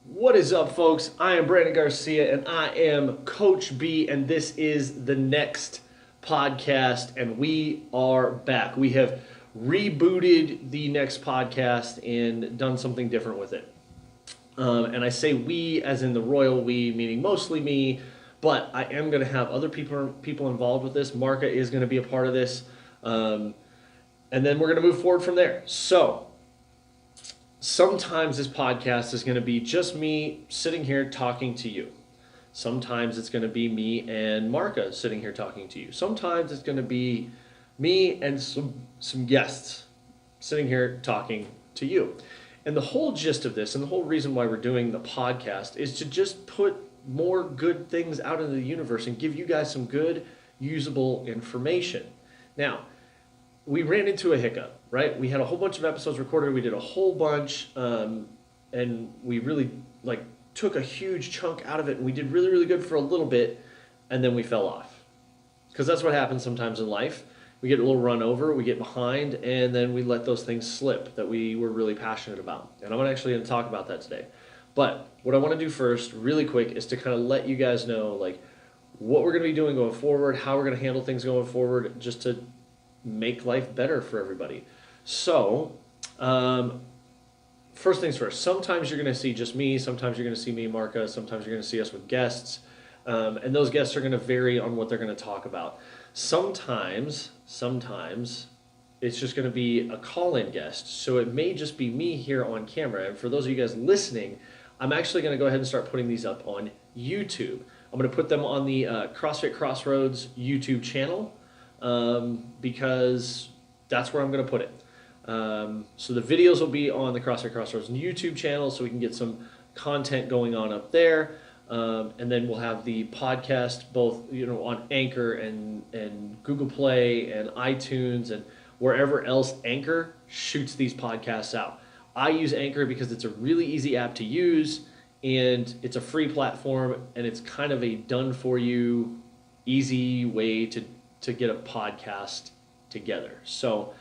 What is up, folks? I am Brandon Garcia, and I am Coach B, and this is the NExT podcast, and we are back. We have rebooted the NExT podcast and done something different with it. And I say we as in the royal we, meaning mostly me, but I am going to have other people involved with this. Marka is going to be a part of this, and then we're going to move forward from there. So sometimes this podcast is going to be just me sitting here talking to you. Sometimes it's going to be me and Marka sitting here talking to you. Sometimes it's going to be me and some guests sitting here talking to you. And the whole gist of this and the whole reason why we're doing the podcast is to just put more good things out into the universe and give you guys some good, usable information. Now, we ran into a hiccup, right? We had a whole bunch of episodes recorded. We did a whole bunch, and we really took a huge chunk out of it. And we did really, really good for a little bit, and then we fell off. Because that's what happens sometimes in life. We get a little run over, we get behind, and then we let those things slip that we were really passionate about. And I'm actually going to talk about that today. But what I want to do first, really quick, is to kind of let you guys know what we're going to be doing going forward, how we're going to handle things going forward, just to make life better for everybody. So, first things first, sometimes you're going to see just me, sometimes you're going to see me, Marka, sometimes you're going to see us with guests, and those guests are going to vary on what they're going to talk about. Sometimes it's just going to be a call-in guest, so it may just be me here on camera. And for those of you guys listening, I'm actually going to go ahead and start putting these up on YouTube. I'm going to put them on the CrossFit Crossroads YouTube channel, because that's where I'm going to put it. So the videos will be on the CrossFit Crossroads YouTube channel, so we can get some content going on up there. And then we'll have the podcast both, on Anchor and Google Play and iTunes and wherever else Anchor shoots these podcasts out. I use Anchor because it's a really easy app to use, and it's a free platform, and it's kind of a done-for-you, easy way to get a podcast together. So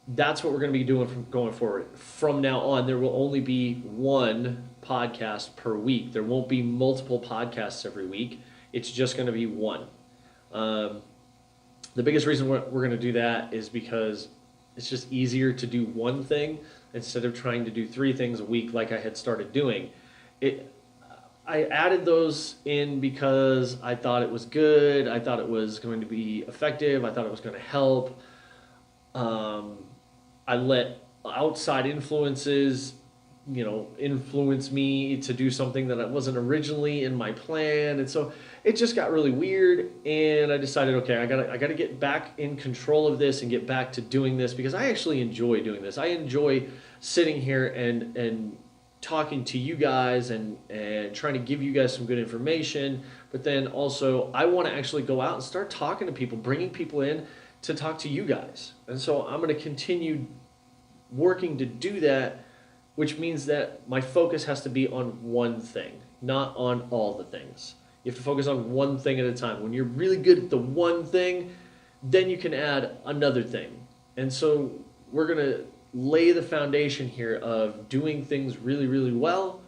that's what we're going to be doing from going forward. From now on, there will only be one podcast per week. There won't be multiple podcasts every week. It's just going to be one. The biggest reason we're going to do that is because it's just easier to do one thing instead of trying to do three things a week like I had started doing. I added those in because I thought it was good. I thought it was going to be effective. I thought it was going to help. I let outside influences, influence me to do something that wasn't originally in my plan. And so it just got really weird. And I decided, okay, I gotta get back in control of this and get back to doing this, because I actually enjoy doing this. I enjoy sitting here and talking to you guys and trying to give you guys some good information, but then also I want to actually go out and start talking to people, bringing people in to talk to you guys. And so I'm going to continue working to do that, which means that my focus has to be on one thing, not on all the things. You have to focus on one thing at a time. When you're really good at the one thing, then you can add another thing. And so we're going to lay the foundation here of doing things really, really well.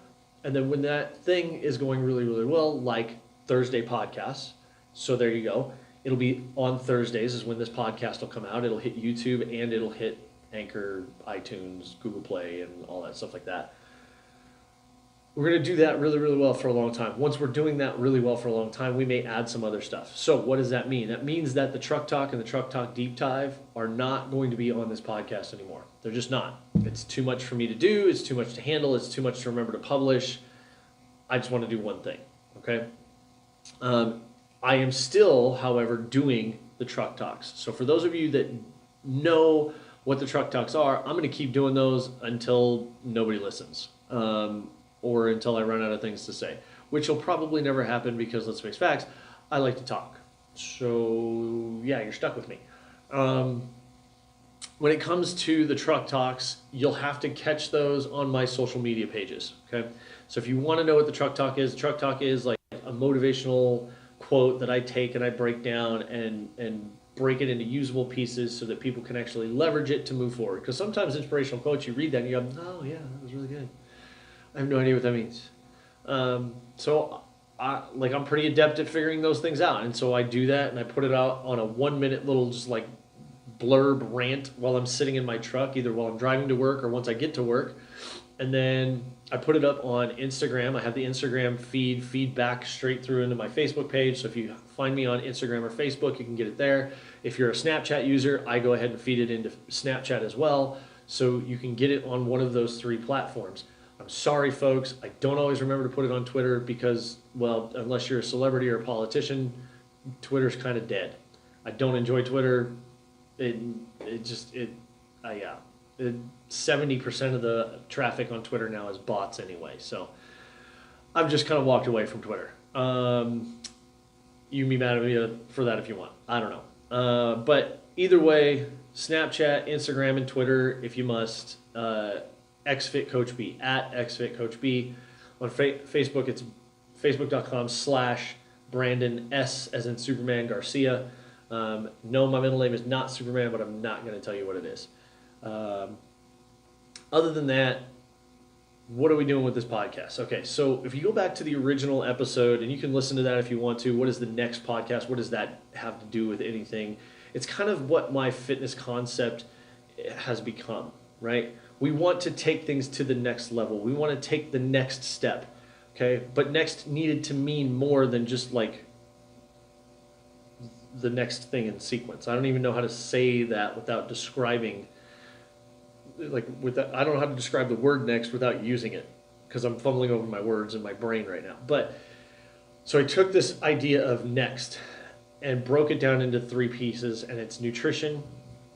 And then when that thing is going really, really well, like Thursday podcasts, so there you go. It'll be on Thursdays is when this podcast will come out. It'll hit YouTube and it'll hit Anchor, iTunes, Google Play, and all that stuff like that. We're going to do that really, really well for a long time. Once we're doing that really well for a long time, we may add some other stuff. So what does that mean? That means that the Truck Talk and the Truck Talk Deep Dive are not going to be on this podcast anymore. They're just not. It's too much for me to do. It's too much to handle. It's too much to remember to publish. I just want to do one thing, okay? I am still, however, doing the Truck Talks. So for those of you that know what the Truck Talks are, I'm going to keep doing those until nobody listens. Or until I run out of things to say, which will probably never happen because, let's face facts, I like to talk. So, yeah, you're stuck with me. When it comes to the Truck Talks, you'll have to catch those on my social media pages, okay? So if you want to know what the Truck Talk is like a motivational quote that I take and I break down and break it into usable pieces so that people can actually leverage it to move forward. Because sometimes inspirational quotes, you read that and you go, oh, yeah, that was really good. I have no idea what that means. So I'm pretty adept at figuring those things out, and so I do that, and I put it out on a 1 minute little just like blurb rant while I'm sitting in my truck, either while I'm driving to work or once I get to work, and then I put it up on Instagram. I have the Instagram feed back straight through into my Facebook page. So if you find me on Instagram or Facebook, you can get it there. If you're a Snapchat user, I go ahead and feed it into Snapchat as well. So you can get it on one of those 3 platforms. I'm sorry, folks. I don't always remember to put it on Twitter because, well, unless you're a celebrity or a politician, Twitter's kind of dead. I don't enjoy Twitter. Yeah. 70% of the traffic on Twitter now is bots anyway. So I've just kind of walked away from Twitter. You can be mad at me for that if you want. I don't know. But either way, Snapchat, Instagram, and Twitter, if you must, XFitCoachB, at XFitCoachB. On Facebook, it's facebook.com/Brandon S as in Superman Garcia. No, my middle name is not Superman, but I'm not going to tell you what it is. Other than that, what are we doing with this podcast? Okay, so if you go back to the original episode, and you can listen to that if you want to, what is the NExT podcast? What does that have to do with anything? It's kind of what my fitness concept has become, right? We want to take things to the next level. We want to take the next step, okay? But next needed to mean more than just like the next thing in sequence. I don't even know how to say that without describing, I don't know how to describe the word next without using it because I'm fumbling over my words in my brain right now. But so I took this idea of NExT and broke it down into 3 pieces, and it's nutrition,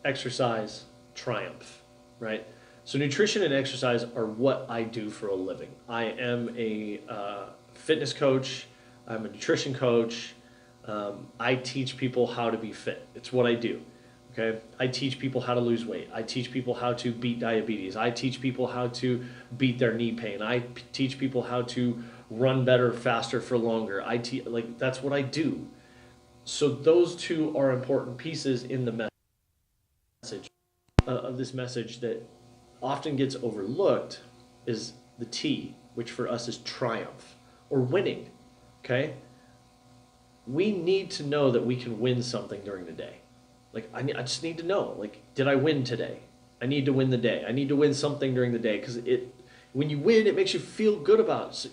exercise, triumph, right? So nutrition and exercise are what I do for a living. I am a fitness coach. I'm a nutrition coach. I teach people how to be fit. It's what I do. Okay. I teach people how to lose weight. I teach people how to beat diabetes. I teach people how to beat their knee pain. I teach people how to run better, faster, for longer. That's what I do. So those 2 are important pieces in the message of this message that often gets overlooked is the T, which for us is triumph or winning. Okay. We need to know that we can win something during the day. Like, I just need to know, like, did I win today? I need to win the day. I need to win something during the day because when you win, it makes you feel good about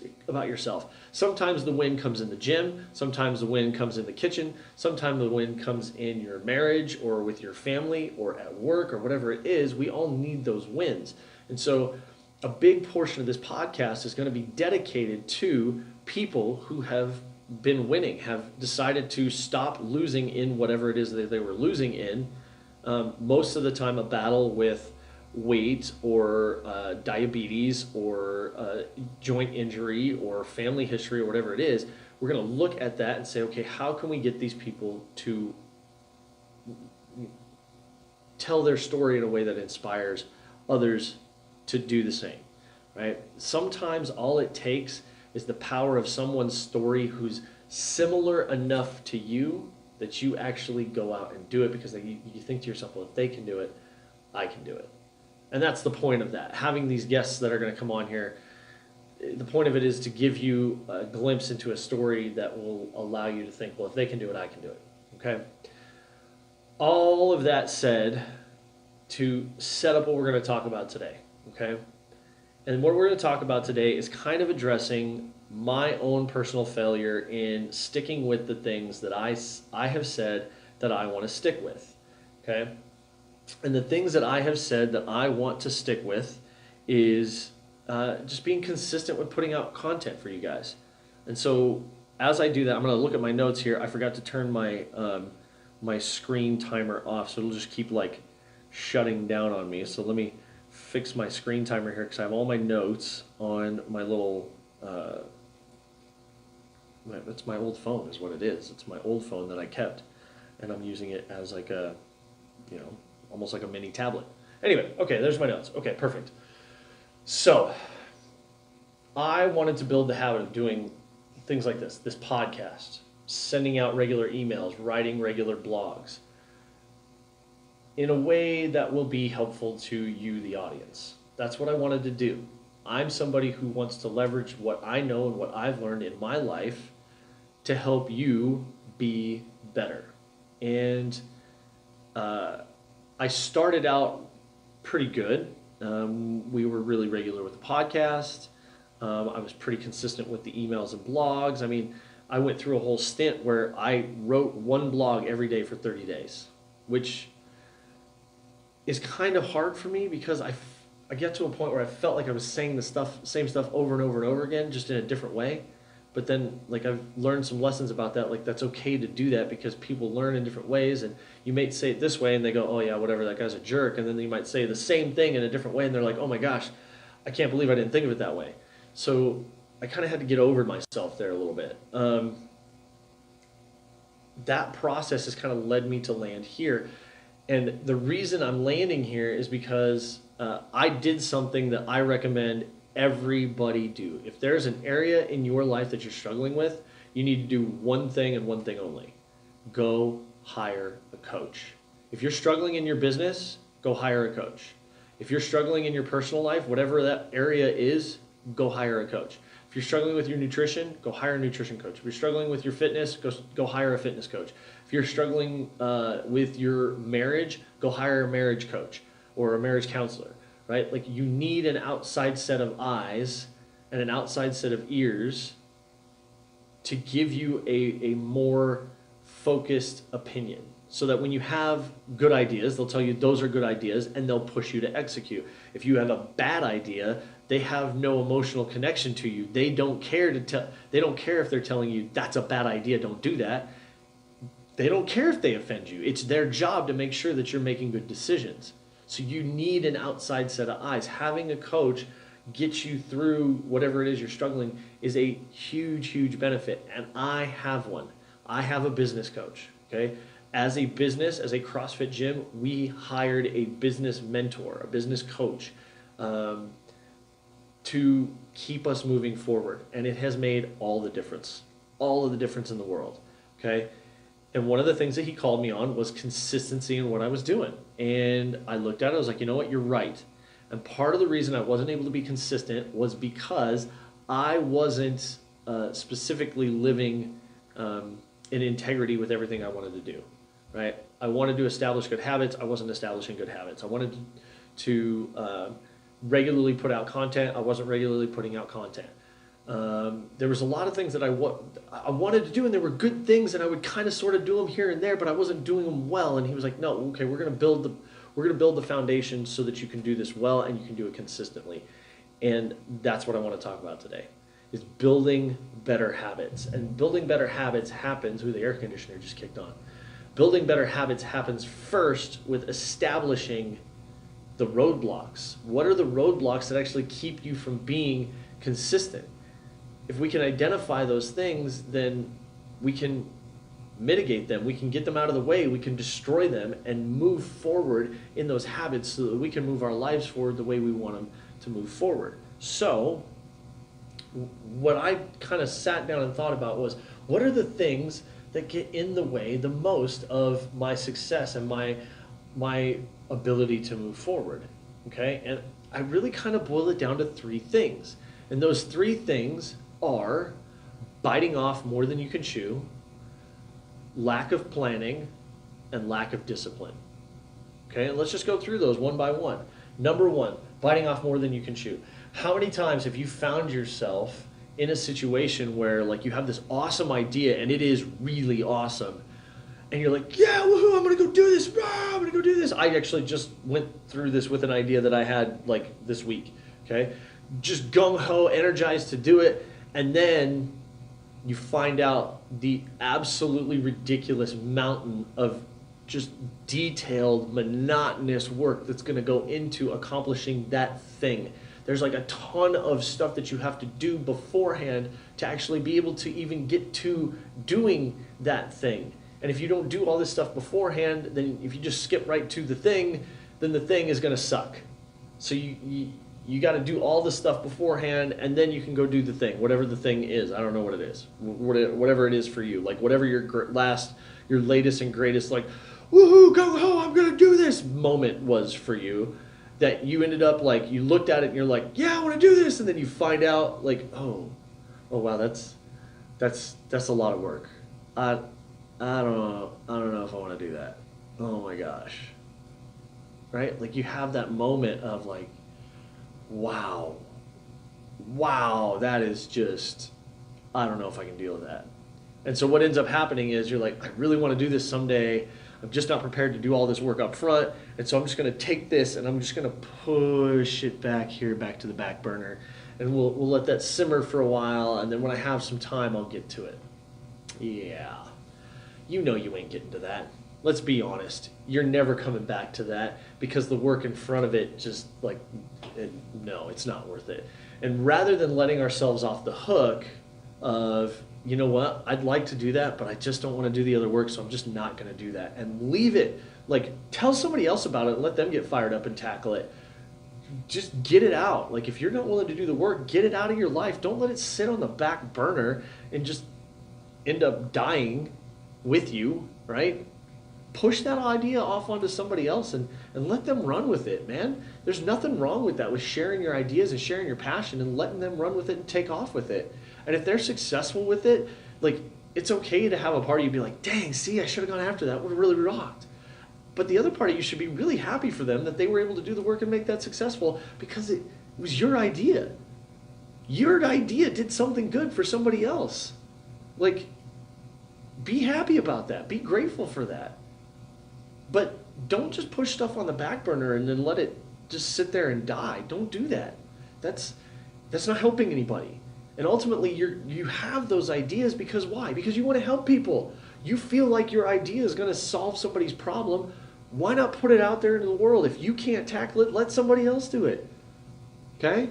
yourself. Sometimes the win comes in the gym. Sometimes the win comes in the kitchen. Sometimes the win comes in your marriage or with your family or at work or whatever it is. We all need those wins. And so a big portion of this podcast is going to be dedicated to people who have been winning, have decided to stop losing in whatever it is that they were losing in. Most of the time a battle with weight or diabetes or joint injury or family history or whatever it is. We're going to look at that and say, okay, how can we get these people to tell their story in a way that inspires others to do the same, right? Sometimes all it takes is the power of someone's story who's similar enough to you that you actually go out and do it because you think to yourself, well, if they can do it, I can do it. And that's the point of that. Having these guests that are going to come on here, the point of it is to give you a glimpse into a story that will allow you to think, well, if they can do it, I can do it. Okay? All of that said, to set up what we're going to talk about today. Okay? And what we're going to talk about today is kind of addressing my own personal failure in sticking with the things that I have said that I want to stick with. Okay? And the things that I have said that I want to stick with is just being consistent with putting out content for you guys. And so as I do that, I'm going to look at my notes here. I forgot to turn my my screen timer off, so it'll just keep like shutting down on me. So let me fix my screen timer here because I have all my notes on my little it's my old phone is what it is. It's my old phone that I kept, and I'm using it as like a, almost like a mini tablet. Anyway, okay, there's my notes. Okay, perfect. So I wanted to build the habit of doing things like this podcast, sending out regular emails, writing regular blogs in a way that will be helpful to you, the audience. That's what I wanted to do. I'm somebody who wants to leverage what I know and what I've learned in my life to help you be better. And I started out pretty good. We were really regular with the podcast. I was pretty consistent with the emails and blogs. I mean, I went through a whole stint where I wrote one blog every day for 30 days, which is kind of hard for me because I get to a point where I felt like I was saying the same stuff over and over and over again, just in a different way. But then, like, I've learned some lessons about that. Like, that's okay to do that because people learn in different ways. And you might say it this way and they go, oh yeah, whatever, that guy's a jerk. And then you might say the same thing in a different way and they're like, oh my gosh, I can't believe I didn't think of it that way. So I kind of had to get over myself there a little bit. That process has kind of led me to land here. And the reason I'm landing here is because I did something that I recommend everybody do. If there's an area in your life that you're struggling with, you need to do one thing and one thing only. Go hire a coach. If you're struggling in your business, go hire a coach. If you're struggling in your personal life, whatever that area is, go hire a coach. If you're struggling with your nutrition, go hire a nutrition coach. If you're struggling with your fitness, go hire a fitness coach. If you're struggling with your marriage, go hire a marriage coach or a marriage counselor, right? Like, you need an outside set of eyes and an outside set of ears to give you a more focused opinion, so that when you have good ideas, they'll tell you those are good ideas and they'll push you to execute. If you have a bad idea, they have no emotional connection to you. They don't care they don't care if they're telling you that's a bad idea, don't do that. They don't care if they offend you. It's their job to make sure that you're making good decisions. So you need an outside set of eyes. Having a coach get you through whatever it is you're struggling is a huge, huge benefit. And I have one. I have a business coach, okay? As a business, as a CrossFit gym, we hired a business mentor, a business coach, to keep us moving forward. And it has made all the difference in the world, okay? And one of the things that he called me on was consistency in what I was doing. And I looked at it, I was like, you know what, you're right. And part of the reason I wasn't able to be consistent was because I wasn't specifically living in integrity with everything I wanted to do, right? I wanted to establish good habits. I wasn't establishing good habits. I wanted to regularly put out content. I wasn't regularly putting out content. There was a lot of things that I wanted to do, and there were good things, and I would kind of sort of do them here and there, but I wasn't doing them well. And he was like, no, okay, we're going to build the foundation so that you can do this well and you can do it consistently. And that's what I want to talk about today, is building better habits. And building better habits happens, the air conditioner just kicked on. Building better habits happens first with establishing the roadblocks. What are the roadblocks that actually keep you from being consistent? If we can identify those things, then we can mitigate them. We can get them out of the way. We can destroy them and move forward in those habits so that we can move our lives forward the way we want them to move forward. So what I kind of sat down and thought about was, what are the things that get in the way the most of my success and my ability to move forward? Okay, and I really kind of boiled it down to three things. And those three things are biting off more than you can chew, lack of planning, and lack of discipline. Okay, and let's just go through those one by one. Number one, biting off more than you can chew. How many times have you found yourself in a situation where, like, you have this awesome idea and it is really awesome, and you're like, yeah, woohoo, I'm gonna go do this, I'm gonna go do this. I actually just went through this with an idea that I had like this week, okay? Just gung-ho, energized to do it, and then you find out the absolutely ridiculous mountain of just detailed, monotonous work that's going to go into accomplishing that thing. There's like a ton of stuff that you have to do beforehand to actually be able to even get to doing that thing. And if you don't do all this stuff beforehand, then if you just skip right to the thing, then the thing is going to suck. So you got to do all the stuff beforehand, and then you can go do the thing, whatever the thing is. I don't know what it is, whatever it is for you, like whatever your latest and greatest, like, woohoo, go ho, I'm gonna do this moment was for you. that you ended up like, you looked at it and you're like, yeah, I want to do this, and then you find out like, oh wow, that's a lot of work. I don't know if I want to do that. Oh my gosh. Right? Like you have that moment of like, wow, that is just, I don't know if I can deal with that. And so what ends up happening is you're like, I really want to do this someday. I'm just not prepared to do all this work up front. And so I'm just going to take this and I'm just going to push it back here, back to the back burner. And we'll let that simmer for a while. And then when I have some time, I'll get to it. Yeah. You know you ain't getting to that. Let's be honest. You're never coming back to that because the work in front of it just like, no, it's not worth it. And rather than letting ourselves off the hook of, you know what, I'd like to do that, but I just don't want to do the other work, so I'm just not going to do that. And leave it. Like, tell somebody else about it and let them get fired up and tackle it. Just get it out. Like, if you're not willing to do the work, get it out of your life. Don't let it sit on the back burner and just end up dying with you, right? Push that idea off onto somebody else and let them run with it, man. There's nothing wrong with that, with sharing your ideas and sharing your passion and letting them run with it and take off with it. And if they're successful with it, like, it's okay to have a part of you be like, dang, see, I should have gone after that. Would have really rocked. But the other part of you should be really happy for them that they were able to do the work and make that successful because it was your idea. Your idea did something good for somebody else. Like, be happy about that. Be grateful for that. But don't just push stuff on the back burner and then let it just sit there and die. Don't do that. That's not helping anybody. And ultimately, you have those ideas because why? Because you want to help people. You feel like your idea is going to solve somebody's problem. Why not put it out there into the world? If you can't tackle it, let somebody else do it. Okay?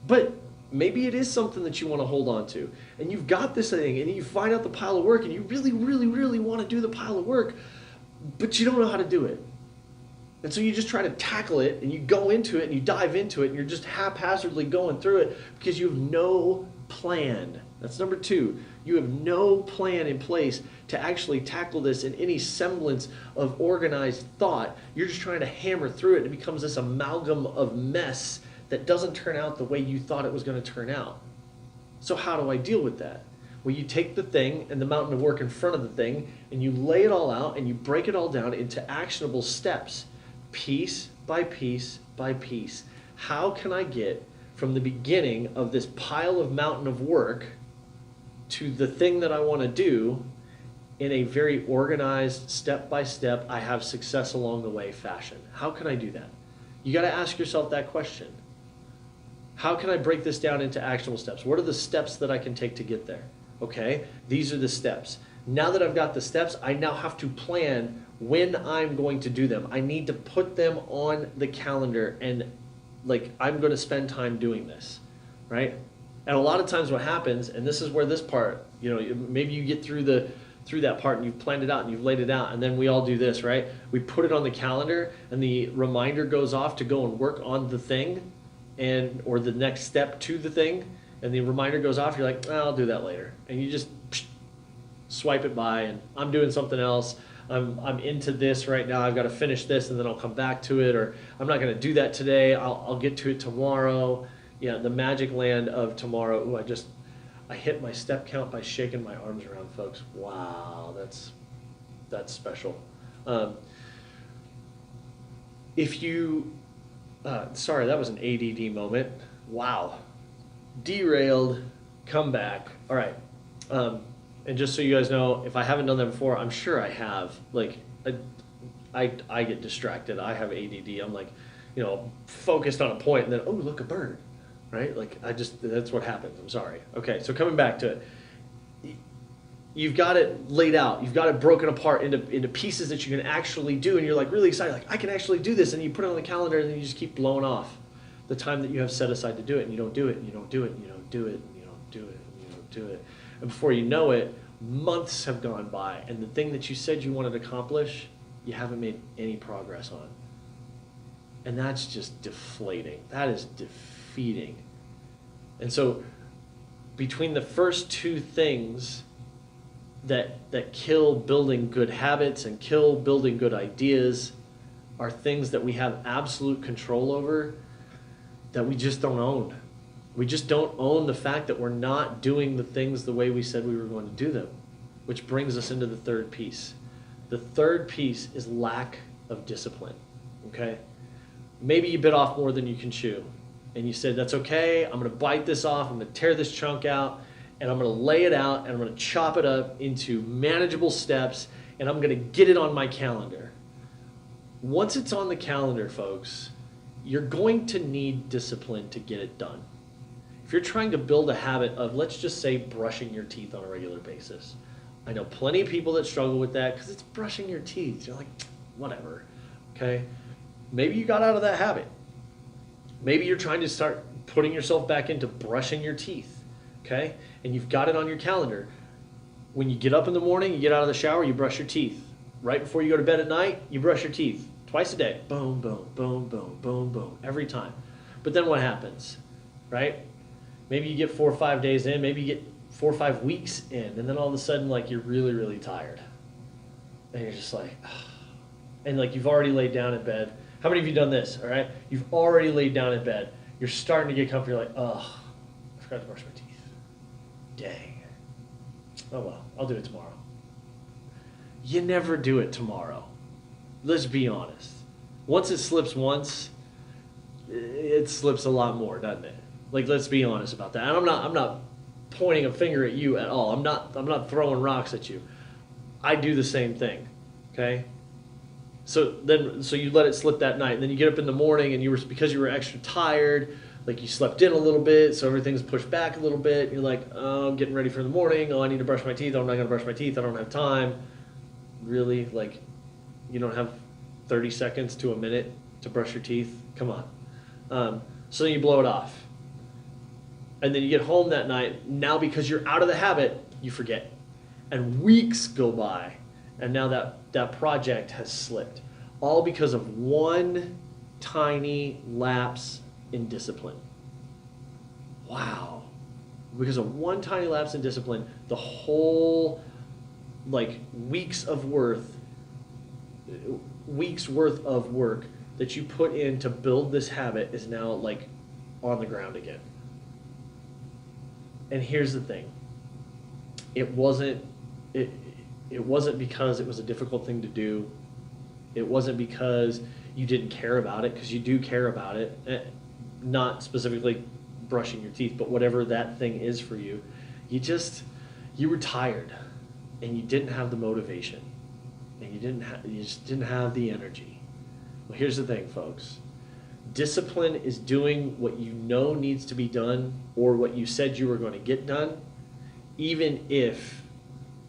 But maybe it is something that you want to hold on to. And you've got this thing, and you find out the pile of work, and you really, really, really want to do the pile of work, but you don't know how to do it. And so you just try to tackle it, and you go into it, and you dive into it, and you're just haphazardly going through it because you have no plan. That's number 2. You have no plan in place to actually tackle this in any semblance of organized thought. You're just trying to hammer through it, and it becomes this amalgam of mess that doesn't turn out the way you thought it was going to turn out. So how do I deal with that? Well, you take the thing and the mountain of work in front of the thing, and you lay it all out, and you break it all down into actionable steps. Piece by piece by piece. How can I get from the beginning of this pile of mountain of work to the thing that I want to do in a very organized, step-by-step, I have success along the way fashion? How can I do that? You got to ask yourself that question. How can I break this down into actionable steps? What are the steps that I can take to get there? Okay, these are the steps. Now that I've got the steps, I now have to plan when I'm going to do them. I need to put them on the calendar and like I'm going to spend time doing this, right? And a lot of times what happens, and this is where this part, you know, maybe you get through that part and you've planned it out and you've laid it out, and then we all do this, right? We put it on the calendar and the reminder goes off to go and work on the thing or the next step to the thing, and the reminder goes off, you're like, I'll do that later. And you just swipe it by, and I'm doing something else. I'm into this right now. I've got to finish this and then I'll come back to it, or I'm not going to do that today. I'll get to it tomorrow. Yeah, the magic land of tomorrow. Ooh, I hit my step count by shaking my arms around, folks. Wow, that's special. Sorry, that was an ADD moment. Wow. Derailed, come back. All right. And just so you guys know, if I haven't done that before, I'm sure I have. Like, I get distracted. I have ADD. I'm like, you know, focused on a point, and then, oh, look, a bird, right? Like, that's what happens. I'm sorry. Okay, so coming back to it. You've got it laid out. You've got it broken apart into pieces that you can actually do, and you're like really excited, like, I can actually do this, and you put it on the calendar, and then you just keep blowing off the time that you have set aside to do it, and you don't do it, and you don't do it, and you don't do it, and you don't do it, and you don't do it. And before you know it, months have gone by, and the thing that you said you wanted to accomplish, you haven't made any progress on. And that's just deflating. That is defeating. And so between the first 2 things that kill building good habits and kill building good ideas are things that we have absolute control over that we just don't own. We just don't own the fact that we're not doing the things the way we said we were going to do them, which brings us into the third piece. The third piece is lack of discipline, okay? Maybe you bit off more than you can chew, and you said, that's okay, I'm gonna bite this off, I'm gonna tear this chunk out, and I'm gonna lay it out, and I'm gonna chop it up into manageable steps, and I'm gonna get it on my calendar. Once it's on the calendar, folks, you're going to need discipline to get it done. If you're trying to build a habit of, let's just say, brushing your teeth on a regular basis. I know plenty of people that struggle with that because it's brushing your teeth. You're like, whatever, okay? Maybe you got out of that habit. Maybe you're trying to start putting yourself back into brushing your teeth, okay? And you've got it on your calendar. When you get up in the morning, you get out of the shower, you brush your teeth. Right before you go to bed at night, you brush your teeth. Twice a day. Boom, boom, boom, boom, boom, boom. Every time. But then what happens, right? Maybe you get 4 or 5 days in. Maybe you get 4 or 5 weeks in. And then all of a sudden, like, you're really, really tired. And you're just like, ugh. And like you've already laid down in bed. How many of you done this, all right? You've already laid down in bed. You're starting to get comfy. You're like, ugh, I forgot to brush my teeth. Dang. Oh, well, I'll do it tomorrow. You never do it tomorrow. Let's be honest. Once it slips once, it slips a lot more, doesn't it? Like, let's be honest about that. And I'm not pointing a finger at you at all. I'm not throwing rocks at you. I do the same thing. Okay? So you let it slip that night, and then you get up in the morning, and because you were extra tired, like you slept in a little bit, so everything's pushed back a little bit. You're like, oh, I'm getting ready for the morning. Oh, I need to brush my teeth. Oh, I'm not gonna brush my teeth. I don't have time. Really? Like, you don't have 30 seconds to a minute to brush your teeth? Come on. So then you blow it off. And then you get home that night. Now, because you're out of the habit, you forget. And weeks go by. And now that project has slipped. All because of one tiny lapse in discipline. Wow. Because of one tiny lapse in discipline, the whole, like, weeks worth of work that you put in to build this habit is now, like, on the ground again. And here's the thing. It wasn't because it was a difficult thing to do. It wasn't because you didn't care about it, because you do care about it. Not specifically brushing your teeth, but whatever that thing is for you. You were tired, and you didn't have the motivation, and you just didn't have the energy. Well, here's the thing, folks. Discipline is doing what you know needs to be done, or what you said you were going to get done, even if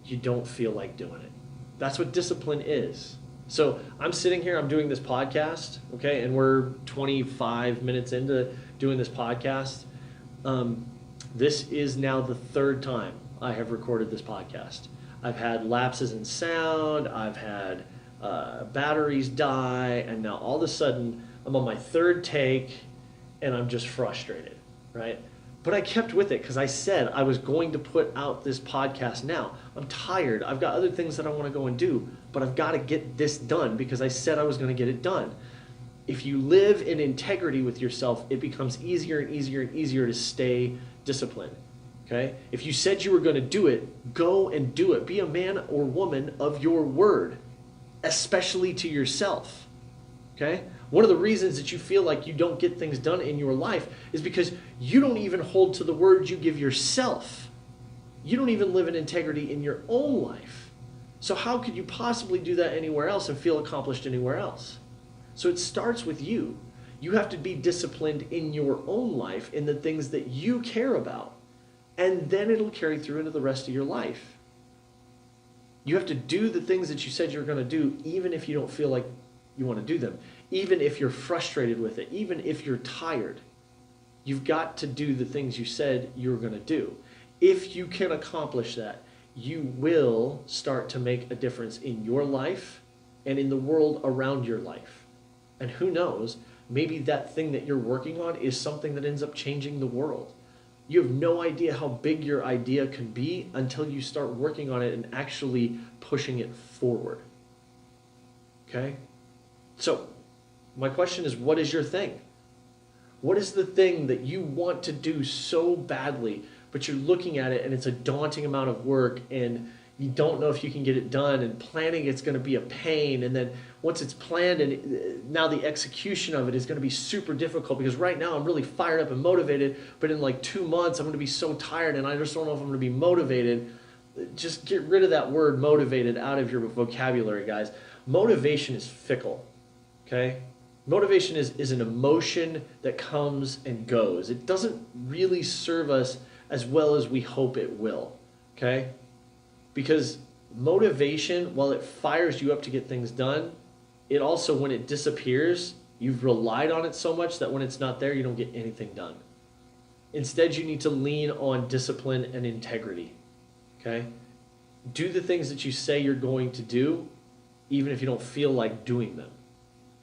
you don't feel like doing it. That's what discipline is. So I'm sitting here, I'm doing this podcast, okay, and we're 25 minutes into doing this podcast. This is now the third time I have recorded this podcast. I've had lapses in sound, I've had batteries die, and now all of a sudden I'm on my third take and I'm just frustrated, right? But I kept with it because I said I was going to put out this podcast now. I'm tired. I've got other things that I want to go and do, but I've got to get this done because I said I was going to get it done. If you live in integrity with yourself, it becomes easier and easier and easier to stay disciplined, okay? If you said you were going to do it, go and do it. Be a man or woman of your word, especially to yourself, okay? One of the reasons that you feel like you don't get things done in your life is because you don't even hold to the word you give yourself. You don't even live in integrity in your own life. So how could you possibly do that anywhere else and feel accomplished anywhere else? So it starts with you. You have to be disciplined in your own life in the things that you care about. And then it'll carry through into the rest of your life. You have to do the things that you said you're going to do even if you don't feel like you want to do them. Even if you're frustrated with it, even if you're tired, you've got to do the things you said you were going to do. If you can accomplish that, you will start to make a difference in your life and in the world around your life. And who knows, maybe that thing that you're working on is something that ends up changing the world. You have no idea how big your idea can be until you start working on it and actually pushing it forward. Okay? So My question is, what is your thing? What is the thing that you want to do so badly, but you're looking at it and it's a daunting amount of work and you don't know if you can get it done, and planning it's going to be a pain, and then once it's planned and now the execution of it is going to be super difficult because right now I'm really fired up and motivated, but in like 2 months I'm going to be so tired and I just don't know if I'm going to be motivated. Just get rid of that word motivated out of your vocabulary, guys. Motivation is fickle, okay? Motivation is an emotion that comes and goes. It doesn't really serve us as well as we hope it will, okay? Because motivation, while it fires you up to get things done, it also, when it disappears, you've relied on it so much that when it's not there, you don't get anything done. Instead, you need to lean on discipline and integrity, okay? Do the things that you say you're going to do, even if you don't feel like doing them.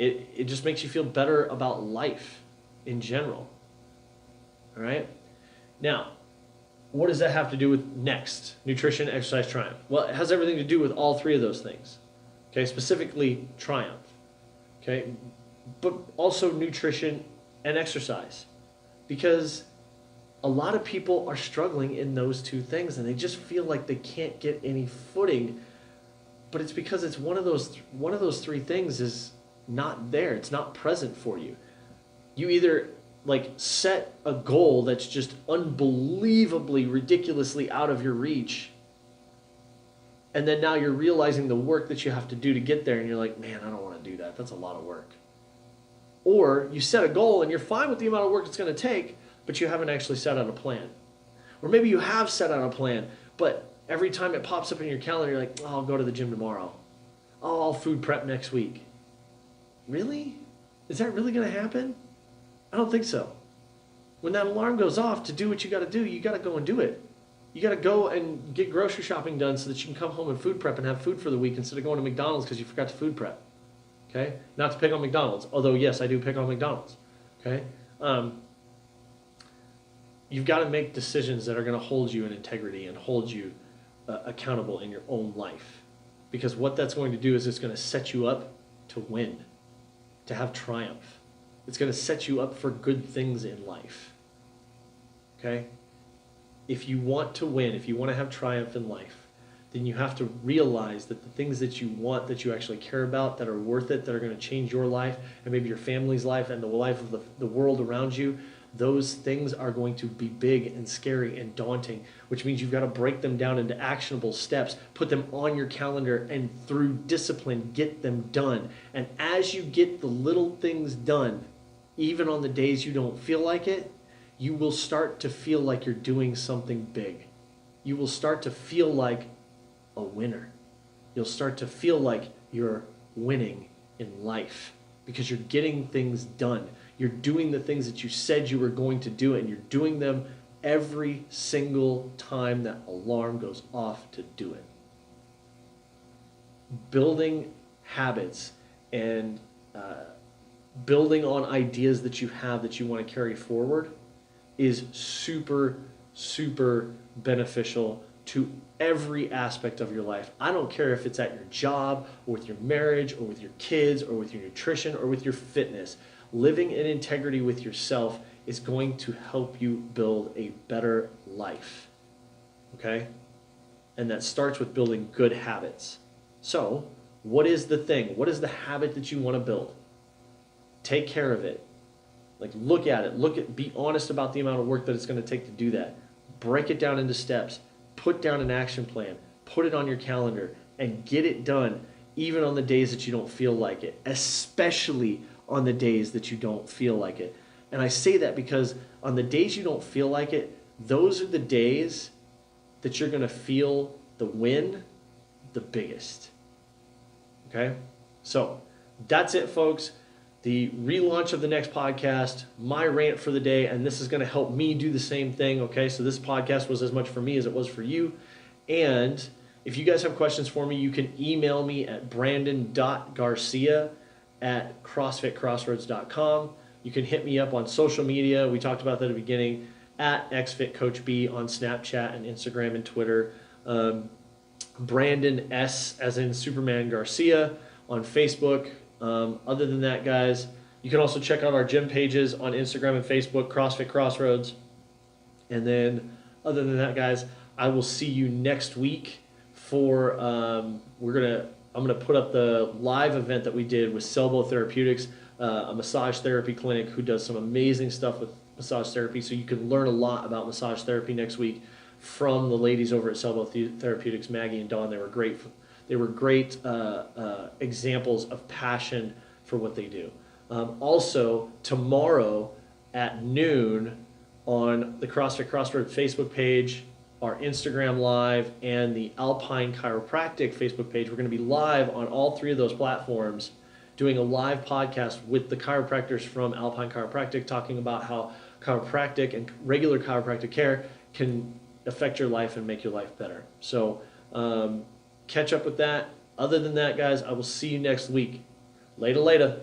It just makes you feel better about life in general, all right? Now, what does that have to do with NExT? Nutrition, exercise, triumph. Well, it has everything to do with all three of those things. Okay, specifically triumph. Okay, but also nutrition and exercise. Because a lot of people are struggling in those two things and they just feel like they can't get any footing. But it's because it's one of those three things is not there. It's not present for you. You either like set a goal that's just unbelievably, ridiculously out of your reach, and then now you're realizing the work that you have to do to get there, and you're like, man, I don't want to do that. That's a lot of work. Or you set a goal and you're fine with the amount of work it's going to take, but you haven't actually set out a plan. Or maybe you have set out a plan, but every time it pops up in your calendar, you're like, oh, I'll go to the gym tomorrow. Oh, I'll food prep next week. Really? Is that really going to happen? I don't think so. When that alarm goes off to do what you got to do, you got to go and do it. You got to go and get grocery shopping done so that you can come home and food prep and have food for the week instead of going to McDonald's because you forgot to food prep. Okay? Not to pick on McDonald's, although yes, I do pick on McDonald's. Okay? You've got to make decisions that are going to hold you in integrity and hold you accountable in your own life. Because what that's going to do is it's going to set you up to win, to have triumph. It's going to set you up for good things in life. Okay? If you want to win, if you want to have triumph in life, then you have to realize that the things that you want, that you actually care about, that are worth it, that are going to change your life and maybe your family's life and the life of the world around you, those things are going to be big and scary and daunting, which means you've got to break them down into actionable steps, put them on your calendar, and through discipline, get them done. And as you get the little things done, even on the days you don't feel like it, you will start to feel like you're doing something big. You will start to feel like a winner. You'll start to feel like you're winning in life because you're getting things done. You're doing the things that you said you were going to do, and you're doing them every single time that alarm goes off to do it. Building habits and building on ideas that you have that you want to carry forward is super, super beneficial to every aspect of your life. I don't care if it's at your job or with your marriage or with your kids or with your nutrition or with your fitness. Living in integrity with yourself is going to help you build a better life. Okay? And that starts with building good habits. So, what is the thing? What is the habit that you want to build? Take care of it. Like, look at it. Be honest about the amount of work that it's going to take to do that. Break it down into steps. Put down an action plan. Put it on your calendar and get it done, even on the days that you don't feel like it, especially on the days that you don't feel like it. And I say that because on the days you don't feel like it, those are the days that you're going to feel the win the biggest. Okay? So, that's it, folks. The relaunch of the NExT podcast, my rant for the day, and this is going to help me do the same thing, okay? So this podcast was as much for me as it was for you. And if you guys have questions for me, you can email me at brandon.garcia@crossfitcrossroads.com. You can hit me up on social media. We talked about that at the beginning, at XFitCoachB on Snapchat and Instagram and Twitter. Brandon S, as in Superman Garcia, on Facebook. Other than that, guys, You can also check out our gym pages on Instagram and Facebook, CrossFit Crossroads. And then, other than that, guys, I will see you next week for I'm gonna put up the live event that we did with Selbo Therapeutics, a massage therapy clinic who does some amazing stuff with massage therapy. So you can learn a lot about massage therapy next week from the ladies over at Selbo Therapeutics, Maggie and Dawn. They were great. They were great examples of passion for what they do. Also, tomorrow at noon on the CrossFit Crossroads Facebook page, our Instagram Live, and the Alpine Chiropractic Facebook page, we're going to be live on all three of those platforms doing a live podcast with the chiropractors from Alpine Chiropractic, talking about how chiropractic and regular chiropractic care can affect your life and make your life better. So catch up with that. Other than that, guys, I will see you next week. Later.